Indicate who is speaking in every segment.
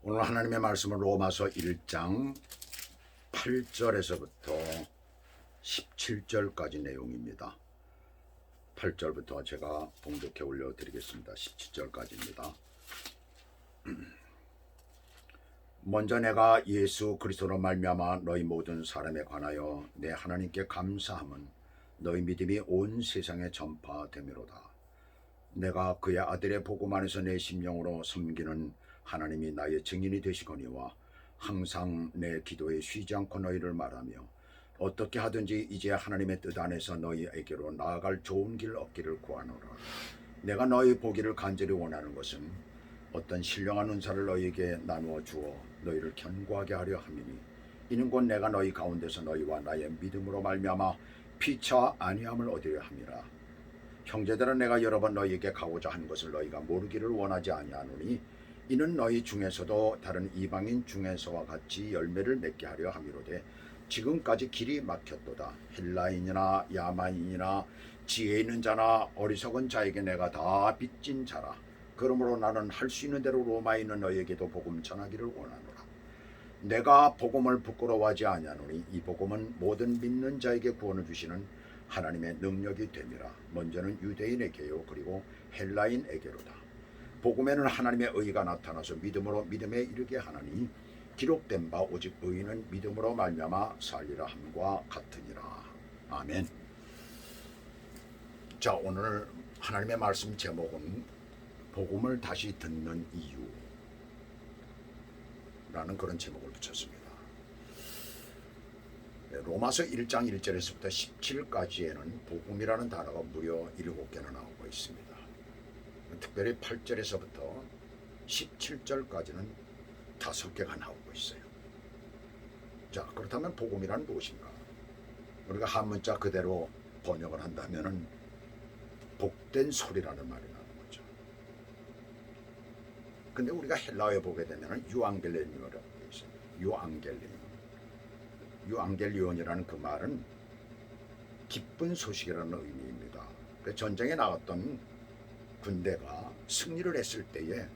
Speaker 1: 오늘 하나님의 말씀은 로마서 1장 8절에서부터 17절까지 내용입니다. 8절부터 제가 봉독해 올려드리겠습니다. 17절까지입니다. 먼저 내가 예수 그리스도로 말미암아 너희 모든 사람에 관하여 내 하나님께 감사함은 너희 믿음이 온 세상에 전파되미로다. 내가 그의 아들의 복음 안에서 내 심령으로 섬기는 하나님이 나의 증인이 되시거니와 항상 내 기도에 쉬지 않고 너희를 말하며 어떻게 하든지 이제 하나님의 뜻 안에서 너희에게로 나아갈 좋은 길 얻기를 구하노라. 내가 너희 보기를 간절히 원하는 것은 어떤 신령한 은사를 너희에게 나누어 주어 너희를 견고하게 하려 함이니 이는 곧 내가 너희 가운데서 너희와 나의 믿음으로 말미암아 피차 아니함을 얻으려 함이라. 형제들아, 내가 여러 번 너희에게 가고자 하는 것을 너희가 모르기를 원하지 아니하노니 이는 너희 중에서도 다른 이방인 중에서와 같이 열매를 맺게 하려 함이로되 지금까지 길이 막혔도다. 헬라인이나 야만인이나 지혜 있는 자나 어리석은 자에게 내가 다 빚진 자라. 그러므로 나는 할 수 있는 대로 로마에 있는 너희에게도 복음 전하기를 원하노라. 내가 복음을 부끄러워하지 아니하노니 이 복음은 모든 믿는 자에게 구원을 주시는 하나님의 능력이 됨이라. 먼저는 유대인에게요 그리고 헬라인에게로다. 복음에는 하나님의 의가 나타나서 믿음으로 믿음에 이르게 하나니 기록된 바 오직 의인은 믿음으로 말미암아 살리라 함과 같으니라. 아멘. 자, 오늘 하나님의 말씀 제목은 복음을 다시 듣는 이유라는 그런 제목을 붙였습니다. 로마서 1장 1절에서부터 17까지에는 복음이라는 단어가 무려 7개나 나오고 있습니다. 특별히 8절에서부터 17절까지는 5개가 나오고 있어요. 자, 그렇다면 복음이란 무엇인가? 우리가 한문자 그대로 번역을 한다면은 복된 소리라는 말이 나오는 거죠. 근데 우리가 헬라어에 보게 되면은 유앙겔리온이라고 되어 있어요. 유앙겔리온이라는 그 말은 기쁜 소식이라는 의미입니다. 그 전쟁에 나갔던 군대가 승리를 했을 때에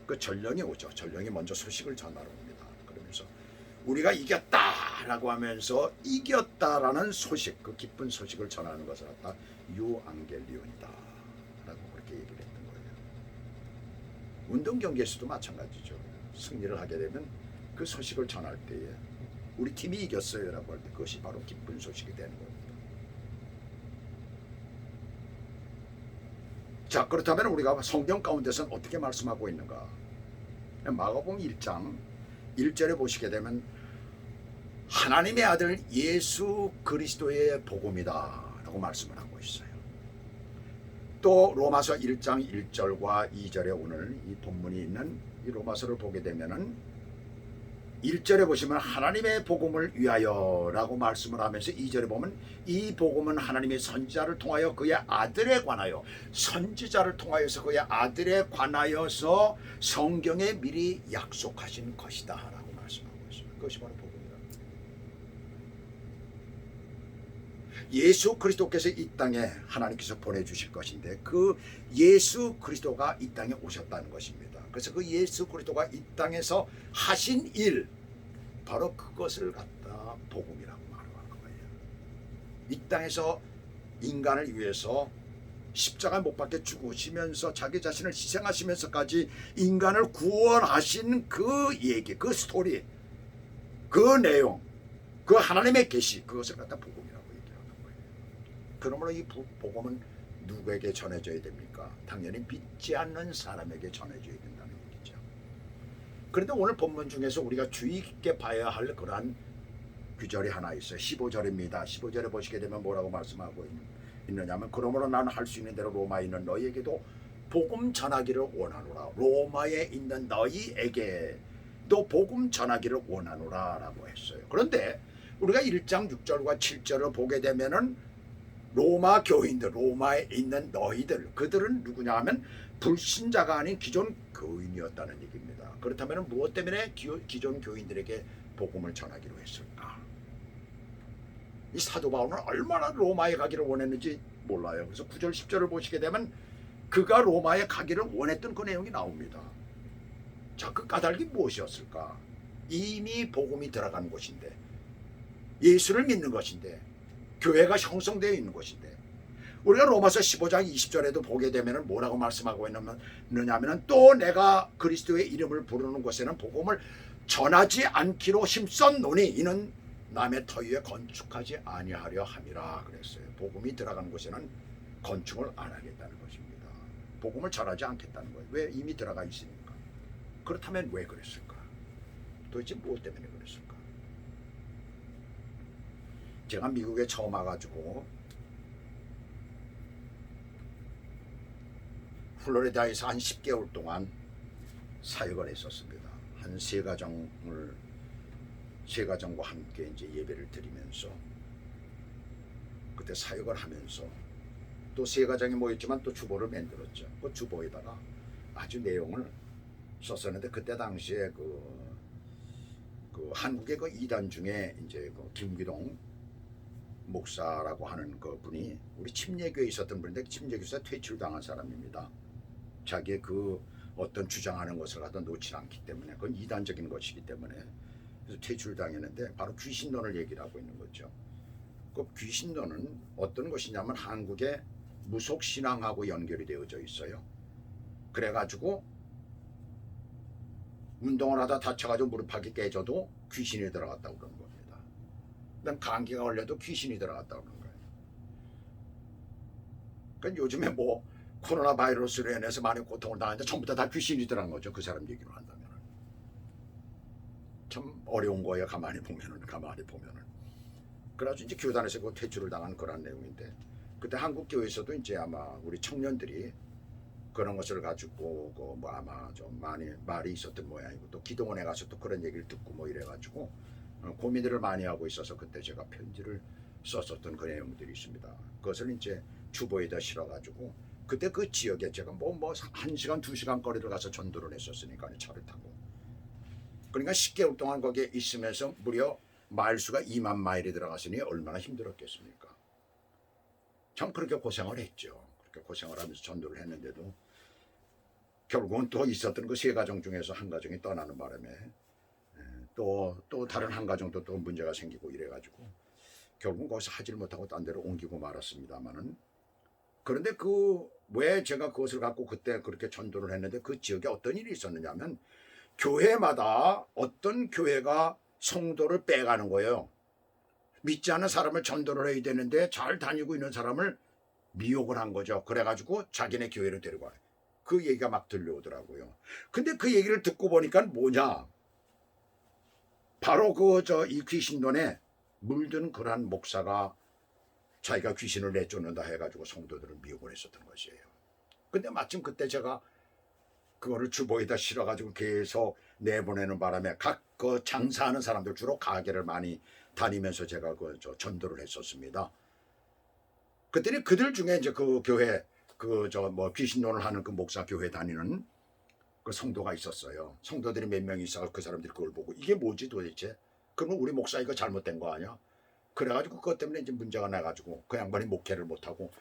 Speaker 1: 그 전령이 오죠. 전령이 먼저 소식을 전하러 옵니다. 그러면서 우리가 이겼다라고 하면서 이겼다라는 소식, 그 기쁜 소식을 전하는 것을 갖다 유앙겔리온이다 라고 그렇게 얘기를 했던 거예요. 운동 경기에서도 마찬가지죠. 승리를 하게 되면 그 소식을 전할 때에 우리 팀이 이겼어요 라고 할 때 그것이 바로 기쁜 소식이 되는 겁니다. 자, 그렇다면 우리가 성경 가운데서는 어떻게 말씀하고 있는가? 마가복음 1장 1절에 보시게 되면 하나님의 아들 예수 그리스도의 복음이다 라고 말씀을 하고 있어요. 또 로마서 1장 1절과 2절에 오늘 이 본문이 있는 이 로마서를 보게 되면은 1절에 보시면 하나님의 복음을 위하여 라고 말씀을 하면서 2절에 보면 이 복음은 하나님의 선지자를 통하여 그의 아들에 관하여, 선지자를 통하여서 그의 아들에 관하여서 성경에 미리 약속하신 것이다 라고 말씀하고 있습니다. 그것이 바로 복음이랍니다. 예수 그리스도께서 이 땅에 하나님께서 보내주실 것인데 그 예수 그리스도가 이 땅에 오셨다는 것입니다. 그래서 그 예수 그리스도가 이 땅에서 하신 일, 바로 그것을 갖다 복음이라고 말하는 거예요. 이 땅에서 인간을 위해서 십자가 못 박혀 죽으시면서 자기 자신을 희생하시면서까지 인간을 구원하신 그 얘기, 그 스토리, 그 내용, 그 하나님의 계시, 그것을 갖다 복음이라고 얘기하는 거예요. 그러므로 이 복음은 누구에게 전해져야 됩니까? 당연히 믿지 않는 사람에게 전해져야 된다는 얘기죠. 그런데 오늘 본문 중에서 우리가 주의 깊게 봐야 할 그러한 규절이 하나 있어요. 15절입니다. 15절에 보시게 되면 뭐라고 말씀하고 있느냐면 그러므로 나는 할 수 있는 대로 로마에 있는 너희에게도 복음 전하기를 원하노라. 로마에 있는 너희에게도 복음 전하기를 원하노라 라고 했어요. 그런데 우리가 1장 6절과 7절을 보게 되면은 로마 교인들, 로마에 있는 너희들, 그들은 누구냐 하면 불신자가 아닌 기존 교인이었다는 얘기입니다. 그렇다면 무엇 때문에 기존 교인들에게 복음을 전하기로 했을까? 이 사도 바울은 얼마나 로마에 가기를 원했는지 몰라요. 그래서 9절 10절을 보시게 되면 그가 로마에 가기를 원했던 그 내용이 나옵니다. 자, 그 까닭이 무엇이었을까? 이미 복음이 들어간 곳인데, 예수를 믿는 것인데, 교회가 형성되어 있는 곳인데, 우리가 로마서 15장 20절에도 보게 되면 뭐라고 말씀하고 있느냐면, 또 내가 그리스도의 이름을 부르는 곳에는 복음을 전하지 않기로 힘썼노니 이는 남의 터 위에 건축하지 아니하려 함이라 그랬어요. 복음이 들어간 곳에는 건축을 안 하겠다는 것입니다. 복음을 전하지 않겠다는 거예요. 왜? 이미 들어가 있으니까. 그렇다면 왜 그랬을까? 도대체 무엇 때문에 그랬을까? 제가 미국에 처음 와가지고 플로리다에서 한 10개월 동안 사역을 했었습니다. 한 세 가정과 함께 이제 예배를 드리면서 그때 사역을 하면서 또 세 가정이 모였지만 또 주보를 만들었죠. 그 주보에다가 아주 내용을 썼었는데, 그때 당시에 그 한국의 그 이단 중에 이제 그 김기동 목사라고 하는 그 분이 우리 침례교회에 있었던 분인데, 침례교회에서 퇴출당한 사람입니다. 자기의 그 어떤 주장하는 것을 갖다 놓지 않기 때문에, 그건 이단적인 것이기 때문에 그래서 퇴출당했는데, 바로 귀신론을 얘기를 하고 있는 거죠. 그 귀신론은 어떤 것이냐면 한국의 무속신앙하고 연결이 되어져 있어요. 그래가지고 운동을 하다 다쳐가지고 무릎팍이 깨져도 귀신이 들어갔다고 그러는 겁니다. 그다음 감기가 걸려도 귀신이 들어갔다고 그러는 거예요. 그러니까 요즘에 뭐 코로나 바이러스로 인해서 많이 고통을 당하는데 전부 다 귀신이 들어간 거죠. 그 사람 얘기로 한다면. 참 어려운 거예요. 가만히 보면은. 그래가지고 이제 교단에서 그 퇴출을 당한 그런 내용인데, 그때 한국 교회에서도 이제 아마 우리 청년들이 그런 것을 가지고 뭐 아마 좀 많이 말이 있었던 모양이고, 또 기도원에 가서 또 그런 얘기를 듣고 뭐 이래가지고 고민들을 많이 하고 있어서 그때 제가 편지를 썼었던 그 내용들이 있습니다. 그것을 이제 주보에다 실어가지고 그때 그 지역에 제가 뭐 1시간 2시간 거리를 가서 전도를 했었으니까 차를 타고, 그러니까 10개월 동안 거기에 있으면서 무려 마일수가 2만 마일이 들어갔으니 얼마나 힘들었겠습니까? 참 그렇게 고생을 했죠. 그렇게 고생을 하면서 전도를 했는데도 결국은 또 있었던 그 세 가정 중에서 한 가정이 떠나는 바람에 또 다른 한 가정도 또 문제가 생기고 이래가지고 결국은 거기서 하지를 못하고 딴 데로 옮기고 말았습니다만은, 그런데 왜 제가 그것을 갖고 그때 그렇게 전도를 했는데 그 지역에 어떤 일이 있었느냐면, 교회마다 어떤 교회가 성도를 빼가는 거예요. 믿지 않는 사람을 전도를 해야 되는데 잘 다니고 있는 사람을 미혹을 한 거죠. 그래가지고 자기네 교회로 데리고 와요. 그 얘기가 막 들려오더라고요. 근데 그 얘기를 듣고 보니까 뭐냐, 바로 이 귀신론에 물든 그러한 목사가 자기가 귀신을 내쫓는다 해가지고 성도들을 미혹을 했었던 것이에요. 근데 마침 그때 제가 그거를 주보에다 실어가지고 계속 내보내는 바람에 각 그 장사하는 사람들, 주로 가게를 많이 다니면서 제가 전도를 했었습니다. 그랬더니 그들 중에 이제 그 교회 귀신론을 하는 그 목사 교회 다니는 그 성도가 있었어요. 성도들이 몇 명 있어. 그 사람들이 그걸 보고 이게 뭐지 도대체? 그러면 우리 목사 이거 잘못된 거 아니야? 그래가지고 그것 때문에 이제 문제가 나가지고 그 양반이 목회를 못하고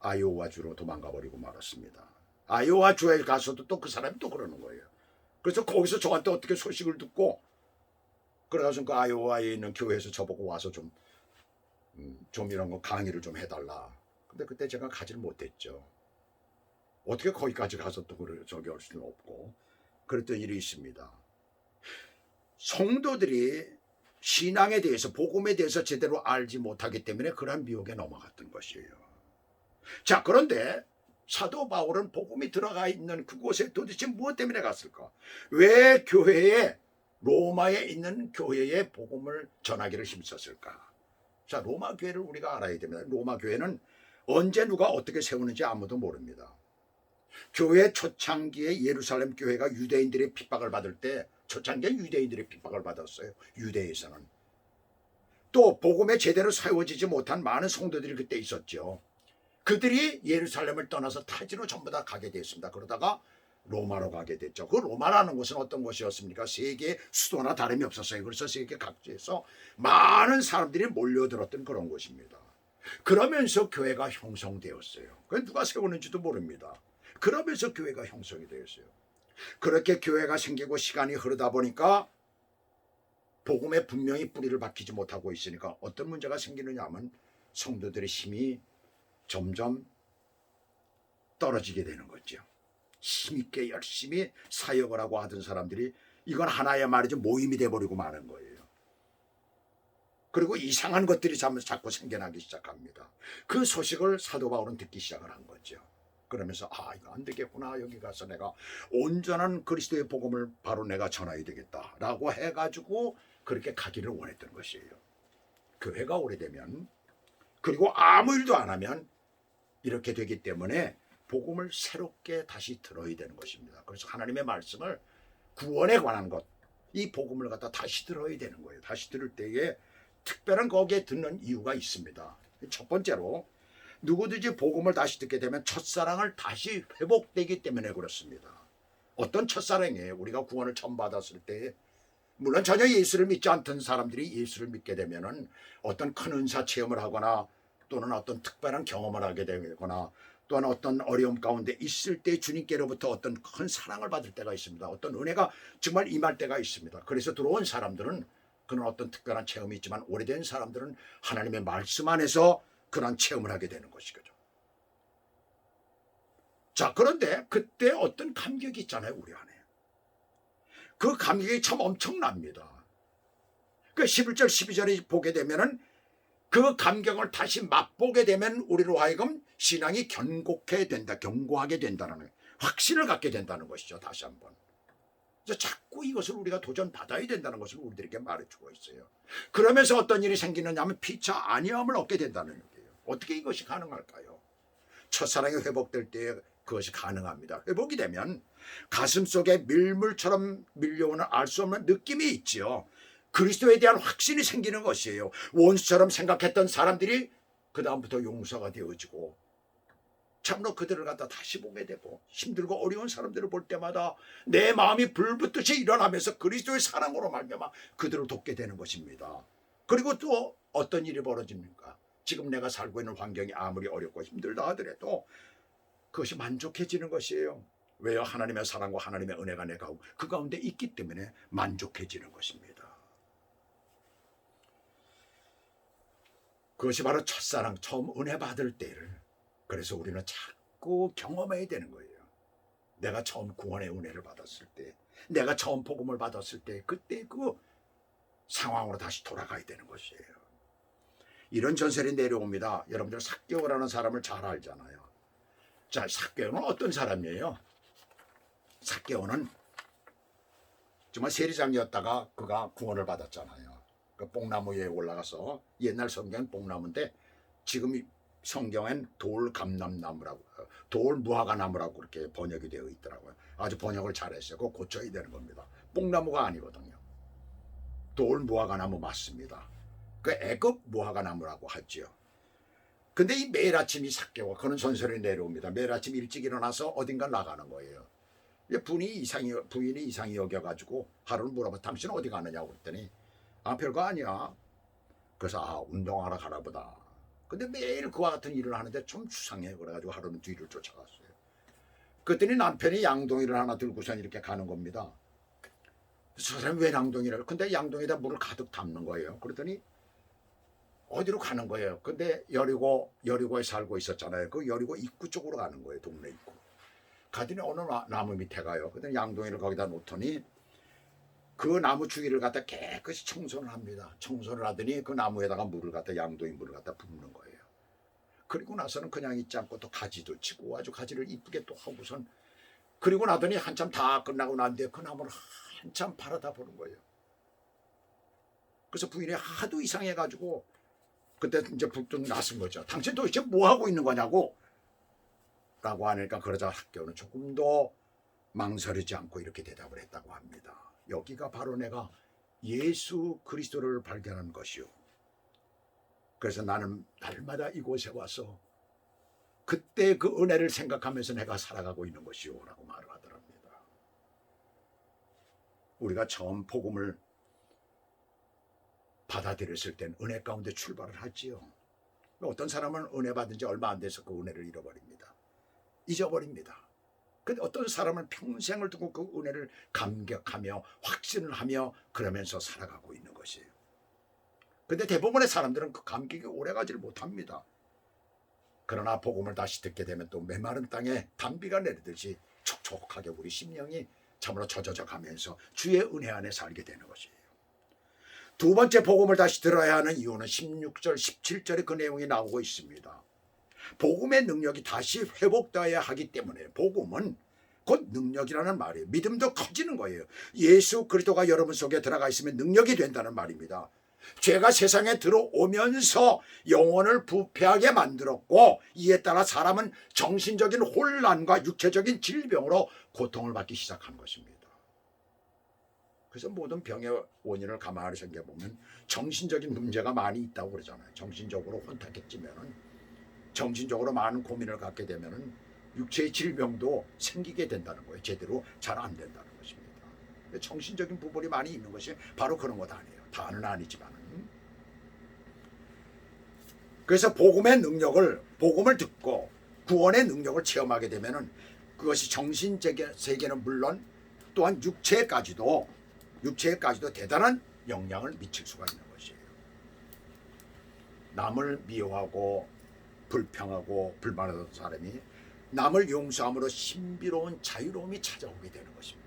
Speaker 1: 아이오와 주로 도망가 버리고 말았습니다. 아이오와 주에 가서도 또 그 사람이 또 그러는 거예요. 그래서 거기서 저한테 어떻게 소식을 듣고, 그래가지고 그 아이오와에 있는 교회에서 저보고 와서 좀 이런 거 강의를 좀 해달라. 근데 그때 제가 가지를 못했죠. 어떻게 거기까지 가서 또 저기 할 수는 없고, 그랬던 일이 있습니다. 성도들이 신앙에 대해서, 복음에 대해서 제대로 알지 못하기 때문에 그러한 미혹에 넘어갔던 것이에요. 자, 그런데 사도 바울은 복음이 들어가 있는 그곳에 도대체 무엇 때문에 갔을까? 왜 로마에 있는 교회에 복음을 전하기를 힘썼을까? 자, 로마 교회를 우리가 알아야 됩니다. 로마 교회는 언제 누가 어떻게 세우는지 아무도 모릅니다. 교회 초창기에 예루살렘 교회가 유대인들의 핍박을 받을 때, 초창기에 유대인들의 핍박을 받았어요. 유대에서는. 또 복음에 제대로 세워지지 못한 많은 성도들이 그때 있었죠. 그들이 예루살렘을 떠나서 타지로 전부 다 가게 됐습니다. 그러다가 로마로 가게 됐죠. 그 로마라는 곳은 어떤 곳이었습니까? 세계 수도나 다름이 없었어요. 그래서 세계 각지에서 많은 사람들이 몰려들었던 그런 곳입니다. 그러면서 교회가 형성되었어요. 그 누가 세우는지도 모릅니다. 그러면서 교회가 형성이 되었어요. 그렇게 교회가 생기고 시간이 흐르다 보니까 복음에 분명히 뿌리를 박히지 못하고 있으니까 어떤 문제가 생기느냐 하면 성도들의 힘이 점점 떨어지게 되는 거죠. 힘있게 열심히 사역을 하고 하던 사람들이 이건 하나의 말이죠. 모임이 돼버리고 마는 거예요. 그리고 이상한 것들이 자꾸 생겨나기 시작합니다. 그 소식을 사도 바울은 듣기 시작을 한 거죠. 그러면서 이거 안 되겠구나. 여기 가서 내가 온전한 그리스도의 복음을 바로 내가 전해야 되겠다라고 해가지고 그렇게 가기를 원했던 것이에요. 교회가 오래되면 그리고 아무 일도 안 하면 이렇게 되기 때문에 복음을 새롭게 다시 들어야 되는 것입니다. 그래서 하나님의 말씀을 구원에 관한 것, 이 복음을 갖다 다시 들어야 되는 거예요. 다시 들을 때에 특별한 거기에 듣는 이유가 있습니다. 첫 번째로 누구든지 복음을 다시 듣게 되면 첫사랑을 다시 회복되기 때문에 그렇습니다. 어떤 첫사랑이에요? 우리가 구원을 처음 받았을 때 물론 전혀 예수를 믿지 않던 사람들이 예수를 믿게 되면은 어떤 큰 은사 체험을 하거나 또는 어떤 특별한 경험을 하게 되거나 또는 어떤 어려움 가운데 있을 때 주님께로부터 어떤 큰 사랑을 받을 때가 있습니다. 어떤 은혜가 정말 임할 때가 있습니다. 그래서 들어온 사람들은 그런 어떤 특별한 체험이 있지만 오래된 사람들은 하나님의 말씀 안에서 그런 체험을 하게 되는 것이죠. 자, 그런데 그때 어떤 감격이 있잖아요, 우리 안에. 그 감격이 참 엄청납니다. 그 11절 12절에 보게 되면은 그 감격을 다시 맛보게 되면 우리로 하여금 신앙이 견고하게 된다는 확신을 갖게 된다는 것이죠. 다시 한번. 자꾸 이것을 우리가 도전받아야 된다는 것을 우리들에게 말해주고 있어요. 그러면서 어떤 일이 생기느냐 하면 피차 안위함을 얻게 된다는 얘기예요. 어떻게 이것이 가능할까요? 첫사랑이 회복될 때 그것이 가능합니다. 회복이 되면 가슴속에 밀물처럼 밀려오는 알 수 없는 느낌이 있지요. 그리스도에 대한 확신이 생기는 것이에요. 원수처럼 생각했던 사람들이 그 다음부터 용서가 되어지고 참으로 그들을 갖다 다시 보게 되고 힘들고 어려운 사람들을 볼 때마다 내 마음이 불붙듯이 일어나면서 그리스도의 사랑으로 말미암아 그들을 돕게 되는 것입니다. 그리고 또 어떤 일이 벌어집니까? 지금 내가 살고 있는 환경이 아무리 어렵고 힘들다 하더라도 그것이 만족해지는 것이에요. 왜요? 하나님의 사랑과 하나님의 은혜가 내 그 가운데 있기 때문에 만족해지는 것입니다. 그것이 바로 첫사랑, 처음 은혜 받을 때를 그래서 우리는 자꾸 경험해야 되는 거예요. 내가 처음 구원의 은혜를 받았을 때, 내가 처음 복음을 받았을 때 그때 그 상황으로 다시 돌아가야 되는 것이에요. 이런 전설이 내려옵니다. 여러분들 삭개오라는 사람을 잘 알잖아요. 자, 삭개오는 어떤 사람이에요? 삭개오는 정말 세리장이었다가 그가 구원을 받았잖아요. 그 뽕나무 위에 올라가서 옛날 성경은 뽕나무인데 지금 성경엔 돌감람나무라고 돌무화과나무라고 그렇게 번역이 되어 있더라고요. 아주 번역을 잘했어요. 그거 고쳐야 되는 겁니다. 뽕나무가 아니거든요. 돌무화과나무 맞습니다. 그 애급 무화과나무라고 하죠. 근데 이 매일 아침 이 삭개오 그런 전설이 내려옵니다. 매일 아침 일찍 일어나서 어딘가 나가는 거예요. 부인이 이상히 여겨가지고 하루는 물어봐. 당신 어디 가느냐고 그랬더니 별거 아니야. 그래서 운동하러 가나 보다. 근데 매일 그와 같은 일을 하는데 좀 수상해. 그래가지고 하루는 뒤를 쫓아갔어요. 그랬더니 남편이 양동이를 하나 들고선 이렇게 가는 겁니다. 저 사람이 왜 양동이를? 근데 양동이에다 물을 가득 담는 거예요. 그랬더니 어디로 가는 거예요. 근데 여리고에 살고 있었잖아요. 그 여리고 입구 쪽으로 가는 거예요. 동네 입구. 가더니 어느 나무 밑에 가요. 그랬더니 양동이를 거기다 놓더니 그 나무 주위를 갖다 깨끗이 청소를 합니다. 청소를 하더니 그 나무에다가 양동이 물을 갖다 붓는 거예요. 그리고 나서는 그냥 있지 않고 또 가지도 치고 아주 가지를 이쁘게 또 하고선 그리고 나더니 한참 다 끝나고 난 뒤에 그 나무를 한참 바라다 보는 거예요. 그래서 부인이 하도 이상해가지고 그때 이제 불뚝 났은 거죠. 당신 도대체 뭐 하고 있는 거냐고 라고 하니까 그러자 학교는 조금 더 망설이지 않고 이렇게 대답을 했다고 합니다. 여기가 바로 내가 예수 그리스도를 발견한 것이요. 그래서 나는 날마다 이곳에 와서 그때 그 은혜를 생각하면서 내가 살아가고 있는 것이요 라고 말을 하더랍니다. 우리가 처음 복음을 받아들였을 땐 은혜 가운데 출발을 하지요. 어떤 사람은 은혜 받은 지 얼마 안 돼서 그 은혜를 잃어버립니다. 잊어버립니다. 근데 어떤 사람은 평생을 두고 그 은혜를 감격하며 확신을 하며 그러면서 살아가고 있는 것이에요. 근데 대부분의 사람들은 그 감격이 오래가지를 못합니다. 그러나 복음을 다시 듣게 되면 또 메마른 땅에 단비가 내리듯이 촉촉하게 우리 심령이 참으로 젖어져 가면서 주의 은혜 안에 살게 되는 것이에요. 두 번째 복음을 다시 들어야 하는 이유는 16절 17절에 그 내용이 나오고 있습니다. 복음의 능력이 다시 회복되어야 하기 때문에 복음은 곧 능력이라는 말이에요. 믿음도 커지는 거예요. 예수 그리스도가 여러분 속에 들어가 있으면 능력이 된다는 말입니다. 죄가 세상에 들어오면서 영혼을 부패하게 만들었고 이에 따라 사람은 정신적인 혼란과 육체적인 질병으로 고통을 받기 시작한 것입니다. 그래서 모든 병의 원인을 가만히 생각해보면 정신적인 문제가 많이 있다고 그러잖아요. 정신적으로 혼탁해지면은, 정신적으로 많은 고민을 갖게 되면은 육체의 질병도 생기게 된다는 거예요. 제대로 잘 안 된다는 것입니다. 정신적인 부분이 많이 있는 것이 바로 그런 것 아니에요. 다는 아니지만은. 그래서 복음의 능력을, 복음을 듣고 구원의 능력을 체험하게 되면은 그것이 정신 세계는 물론 또한 육체까지도 대단한 영향을 미칠 수가 있는 것이에요. 남을 미워하고 불평하고 불만하던 사람이 남을 용서함으로 신비로운 자유로움이 찾아오게 되는 것입니다.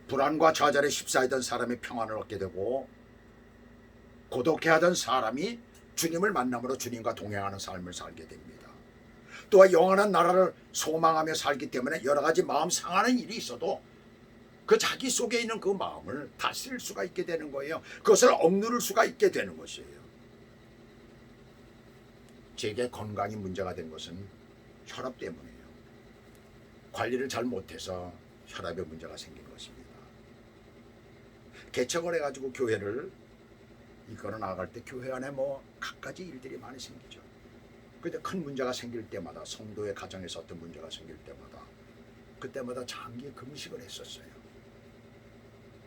Speaker 1: 불안과 좌절에 휩싸이던 사람이 평안을 얻게 되고 고독해하던 사람이 주님을 만남으로 주님과 동행하는 삶을 살게 됩니다. 또한 영원한 나라를 소망하며 살기 때문에 여러 가지 마음 상하는 일이 있어도 그 자기 속에 있는 그 마음을 다스릴 수가 있게 되는 거예요. 그것을 억누를 수가 있게 되는 것이에요. 제게 건강이 문제가 된 것은 혈압 때문이에요. 관리를 잘 못해서 혈압에 문제가 생긴 것입니다. 개척을 해가지고 교회를 이끌어 나갈 때 교회 안에 갖가지 일들이 많이 생기죠. 근데 큰 문제가 생길 때마다, 성도의 가정에서 어떤 문제가 생길 때마다 그때마다 장기 금식을 했었어요.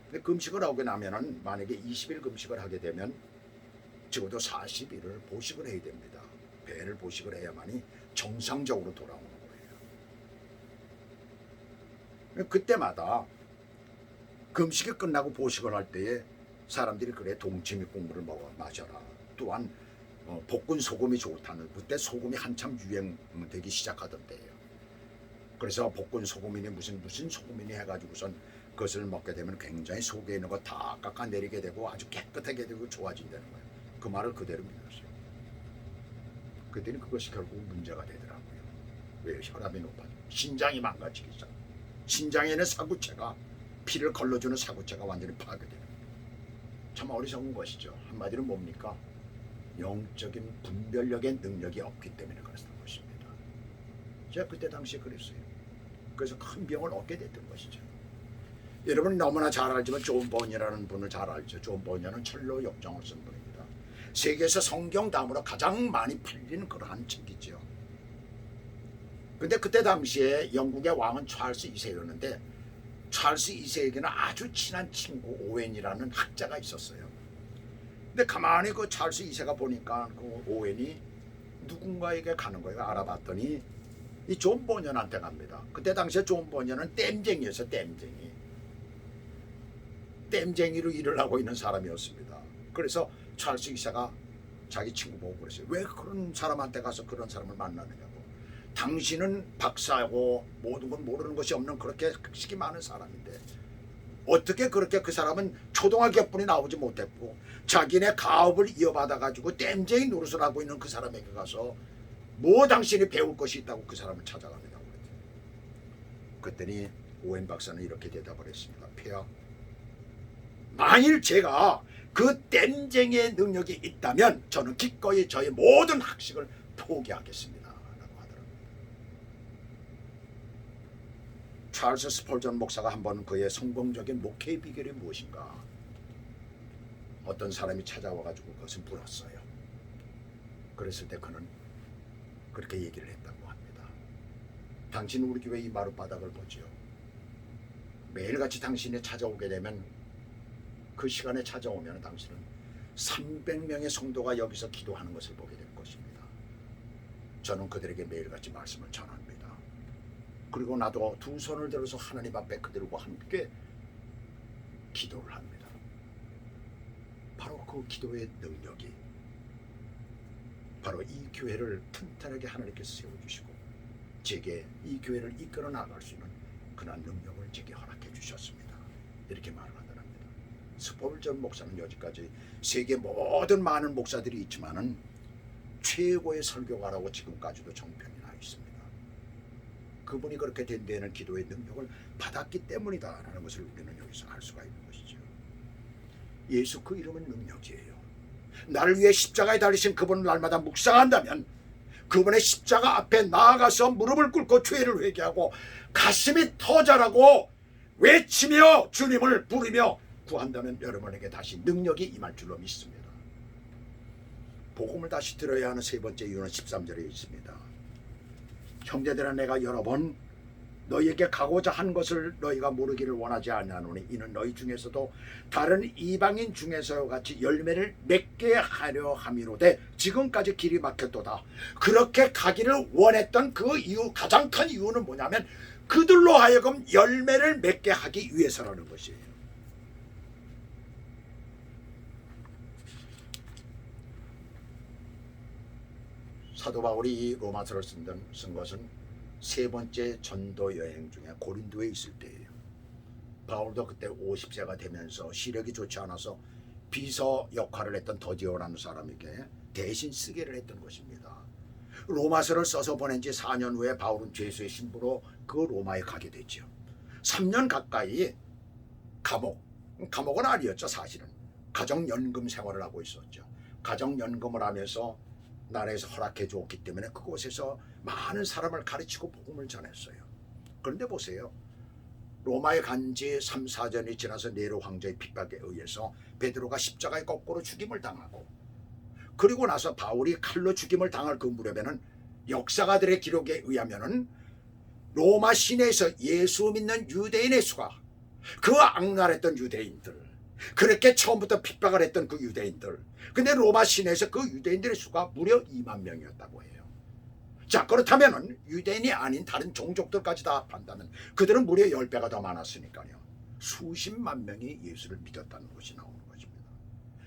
Speaker 1: 근데 금식을 하고 나면은 만약에 20일 금식을 하게 되면 적어도 40일을 보식을 해야 됩니다. 배를 보식을 해야만이 정상적으로 돌아오는 거예요. 그때마다 금식이 끝나고 보식을 할 때에 사람들이 그래 동치미 국물을 마셔라. 또한 볶은 소금이 좋다는, 그때 소금이 한참 유행되기 시작하던 때예요. 그래서 볶은 소금이니 무슨 소금이니 해가지고선 그것을 먹게 되면 굉장히 속에 있는 거 다 깎아내리게 되고 아주 깨끗하게 되고 좋아진다는 거예요. 그 말을 그대로 믿었어요. 그랬더니 그것이 결국 문제가 되더라고요. 왜? 혈압이 높아져. 신장이 망가지기 시작. 신장에 있는 사구체가, 피를 걸러주는 사구체가 완전히 파괴돼요. 참 어리석은 것이죠. 한마디로 뭡니까? 영적인 분별력의 능력이 없기 때문에 그렇다는 것입니다. 제가 그때 당시에 그랬어요. 그래서 큰 병을 얻게 됐던 것이죠. 여러분 너무나 잘 알지만 존 버니라는 분을 잘 알죠. 존 버니는 철로 역정을 쓴 분입니다. 세계에서 성경 다음으로 가장 많이 팔리는 그러한 책이죠. 근데 그때 당시에 영국의 왕은 찰스 2세였는데 찰스 2세에게는 아주 친한 친구 오웬이라는 학자가 있었어요. 근데 가만히 그 찰스 2세가 보니까 그 오웬이 누군가에게 가는 거예요. 알아봤더니 이 존 버년한테 갑니다. 그때 당시에 존 버년은 땜쟁이였어요. 땜쟁이로 일을 하고 있는 사람이었습니다. 그래서 찰스 2세가 자기 친구 보고 그랬어요. 왜 그런 사람한테 가서 그런 사람을 만나느냐고. 당신은 박사고 모든 건 모르는 것이 없는 그렇게 식이 많은 사람인데 어떻게 그렇게 그 사람은 초등학교뿐이 나오지 못했고 자기네 가업을 이어받아 가지고 땜쟁이 노릇을 하고 있는 그 사람에게 가서 뭐 당신이 배울 것이 있다고 그 사람을 찾아갑니다. 그랬더니 오웬 박사는 이렇게 대답을 했습니다. 폐하, 만일 제가 그 땜쟁이의 능력이 있다면 저는 기꺼이 저의 모든 학식을 포기하겠습니다. 찰스 스펄전 목사가 한번 그의 성공적인 목회의 비결이 무엇인가 어떤 사람이 찾아와가지고 그것을 물었어요. 그랬을 때 그는 그렇게 얘기를 했다고 합니다. 당신은 우리 교회 이 마룻바닥을 보지요. 매일같이 당신이 찾아오게 되면 그 시간에 찾아오면 당신은 300명의 성도가 여기서 기도하는 것을 보게 될 것입니다. 저는 그들에게 매일같이 말씀을 전합니다. 그리고 나도 두 손을 들어서 하나님 앞에 그들과 함께 기도를 합니다. 바로 그 기도의 능력이 바로 이 교회를 튼튼하게 하나님께서 세워주시고 제게 이 교회를 이끌어 나갈 수 있는 그런 능력을 제게 허락해 주셨습니다. 이렇게 말을 하더랍니다. 스폴전 목사는 여기까지 세계 모든 많은 목사들이 있지만은 최고의 설교가라고 지금까지도 정평이 나 있습니다. 그분이 그렇게 된 데에는 기도의 능력을 받았기 때문이다라는 것을 우리는 여기서 알 수가 있는 것이죠. 예수 그 이름은 능력이에요. 나를 위해 십자가에 달리신 그분을 날마다 묵상한다면 그분의 십자가 앞에 나아가서 무릎을 꿇고 죄를 회개하고 가슴이 터져라고 외치며 주님을 부르며 구한다면 여러분에게 다시 능력이 임할 줄로 믿습니다. 복음을 다시 들어야 하는 세 번째 이유는 13절에 있습니다. 형제들아 내가 여러 번 너희에게 가고자 한 것을 너희가 모르기를 원하지 아니하노니 이는 너희 중에서도 다른 이방인 중에서 같이 열매를 맺게 하려 함이로되 지금까지 길이 막혔도다. 그렇게 가기를 원했던 그 이유, 가장 큰 이유는 뭐냐면 그들로 하여금 열매를 맺게 하기 위해서라는 것이에요. 사도 바울이 이 로마서를 쓴 것은 세 번째 전도 여행 중에 고린도에 있을 때예요. 바울도 그때 50세가 되면서 시력이 좋지 않아서 비서 역할을 했던 더디오라는 사람에게 대신 쓰기를 했던 것입니다. 로마서를 써서 보낸 지 4년 후에 바울은 죄수의 신부로 그 로마에 가게 되죠. 3년 가까이 감옥은 아니었죠. 사실은 가정연금 생활을 하고 있었죠. 가정연금을 하면서 나라에서 허락해 주었기 때문에 그곳에서 많은 사람을 가르치고 복음을 전했어요. 그런데 보세요. 로마에 간 지 3, 4년이 지나서 네로 황제의 핍박에 의해서 베드로가 십자가에 거꾸로 죽임을 당하고 그리고 나서 바울이 칼로 죽임을 당할 그 무렵에는 역사가들의 기록에 의하면은 로마 시내에서 예수 믿는 유대인의 수가 그 악랄했던 유대인들 그렇게 처음부터 핍박을 했던 그 유대인들 근데 로마 시내에서 그 유대인들의 수가 무려 2만 명이었다고 해요. 자 그렇다면 유대인이 아닌 다른 종족들까지 다 합한다면 그들은 무려 10배가 더 많았으니까요. 수십만 명이 예수를 믿었다는 것이 나오는 것입니다.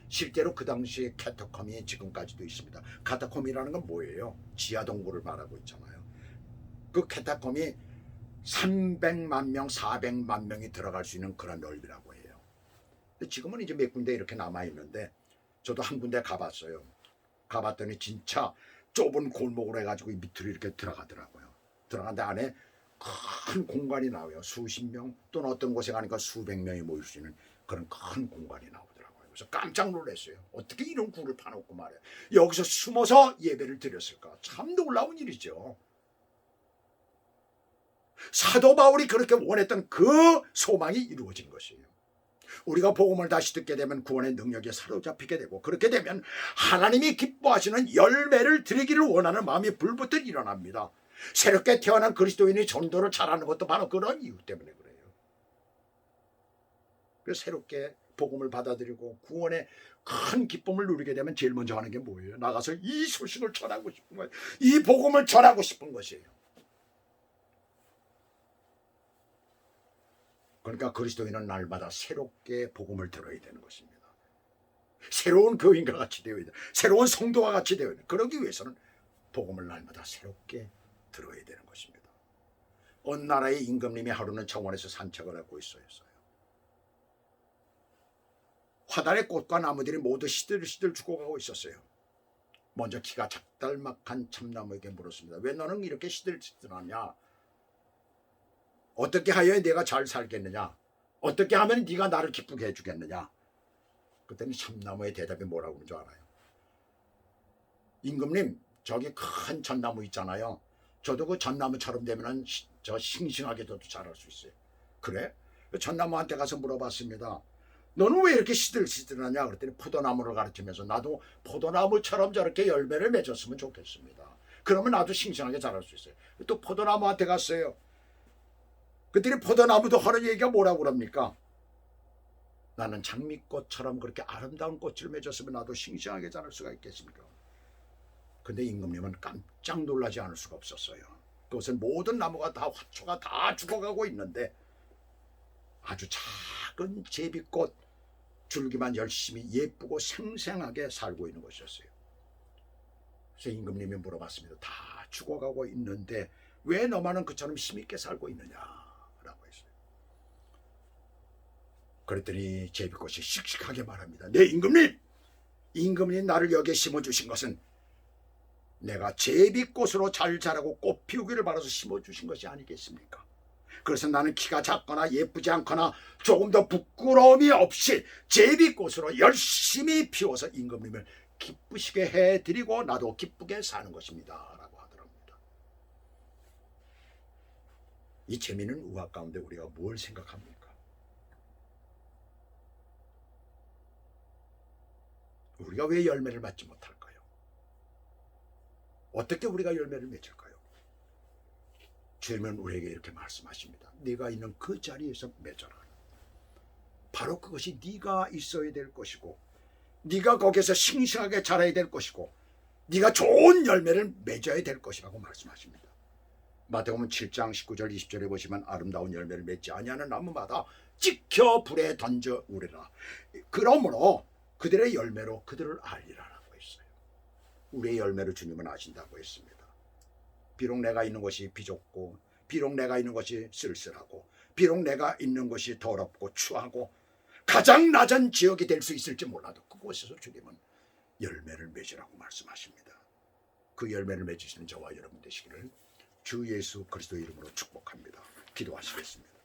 Speaker 1: 실제로 그 당시에 카타콤이 지금까지도 있습니다. 카타콤이라는 건 뭐예요? 지하동굴을 말하고 있잖아요. 그 카타콤이 300만 명, 400만 명이 들어갈 수 있는 그런 넓이라고 해요. 근데 지금은 이제 몇 군데 이렇게 남아있는데 저도 한 군데 가봤어요. 가봤더니 진짜 좁은 골목으로 해가지고 밑으로 이렇게 들어가더라고요. 들어간데 안에 큰 공간이 나와요. 수십 명 또는 어떤 곳에 가니까 수백 명이 모일 수 있는 그런 큰 공간이 나오더라고요. 그래서 깜짝 놀랐어요. 어떻게 이런 굴을 파놓고 말이에요. 여기서 숨어서 예배를 드렸을까. 참 놀라운 일이죠. 사도 바울이 그렇게 원했던 그 소망이 이루어진 것이에요. 우리가 복음을 다시 듣게 되면 구원의 능력에 사로잡히게 되고 그렇게 되면 하나님이 기뻐하시는 열매를 드리기를 원하는 마음이 불붙어 일어납니다. 새롭게 태어난 그리스도인이 전도를 잘하는 것도 바로 그런 이유 때문에 그래요. 그래서 새롭게 복음을 받아들이고 구원의 큰 기쁨을 누리게 되면 제일 먼저 하는 게 뭐예요? 나가서 이 소식을 전하고 싶은 거예요. 이 복음을 전하고 싶은 것이에요. 그러니까 그리스도인은 날마다 새롭게 복음을 들어야 되는 것입니다. 새로운 교인과 같이 되어야 돼. 새로운 성도와 같이 되어야 돼. 그러기 위해서는 복음을 날마다 새롭게 들어야 되는 것입니다. 어느 나라의 임금님이 하루는 정원에서 산책을 하고 있어요. 화단의 꽃과 나무들이 모두 시들시들 죽어가고 있었어요. 먼저 키가 작달막한 참나무에게 물었습니다. 왜 너는 이렇게 시들시들하냐? 어떻게 하여야 내가 잘 살겠느냐? 어떻게 하면 네가 나를 기쁘게 해주겠느냐? 그랬더니 참나무의 대답이 뭐라고 그러는 줄 알아요? 임금님, 저기 큰 전나무 있잖아요. 저도 그 전나무처럼 되면 저 싱싱하게도 자랄 수 있어요. 그래? 전나무한테 가서 물어봤습니다. 너는 왜 이렇게 시들시들하냐? 그랬더니 포도나무를 가르치면서 나도 포도나무처럼 저렇게 열매를 맺었으면 좋겠습니다. 그러면 나도 싱싱하게 자랄 수 있어요. 또 포도나무한테 갔어요. 그들이 포도나무도 하는 얘기가 뭐라고 그럽니까? 나는 장미꽃처럼 그렇게 아름다운 꽃을 맺었으면 나도 싱싱하게 자랄 수가 있겠습니까? 근데 임금님은 깜짝 놀라지 않을 수가 없었어요. 그것은 모든 나무가 다 화초가 다 죽어가고 있는데 아주 작은 제비꽃 줄기만 열심히 예쁘고 생생하게 살고 있는 것이었어요. 그래서 임금님이 물어봤습니다. 다 죽어가고 있는데 왜 너만은 그처럼 힘있게 살고 있느냐라고 했어요. 그랬더니 제비꽃이 씩씩하게 말합니다. 네, 임금님 나를 여기에 심어주신 것은 내가 제비꽃으로 잘 자라고 꽃 피우기를 바라서 심어주신 것이 아니겠습니까? 그래서 나는 키가 작거나 예쁘지 않거나 조금 더 부끄러움이 없이 제비꽃으로 열심히 피워서 임금님을 기쁘시게 해드리고 나도 기쁘게 사는 것입니다 라고 하더랍니다. 이 재미있는 우화 가운데 우리가 뭘 생각합니까? 우리가 왜 열매를 맺지 못할까요? 어떻게 우리가 열매를 맺을까요? 주님은 우리에게 이렇게 말씀하십니다. 네가 있는 그 자리에서 맺어라. 바로 그것이 네가 있어야 될 것이고 네가 거기서 싱싱하게 자라야 될 것이고 네가 좋은 열매를 맺어야 될 것이라고 말씀하십니다. 마태복음 7장 19절 20절에 보시면 아름다운 열매를 맺지 아니하는 나무마다 찍혀 불에 던져 우리라. 그러므로 그들의 열매로 그들을 알리라라고 했어요. 우리의 열매를 주님은 아신다고 했습니다. 비록 내가 있는 것이 비좁고 비록 내가 있는 것이 쓸쓸하고 비록 내가 있는 것이 더럽고 추하고 가장 낮은 지역이 될 수 있을지 몰라도 그곳에서 주님은 열매를 맺으라고 말씀하십니다. 그 열매를 맺으시는 저와 여러분 되시기를 주 예수 그리스도 이름으로 축복합니다. 기도하시겠습니다.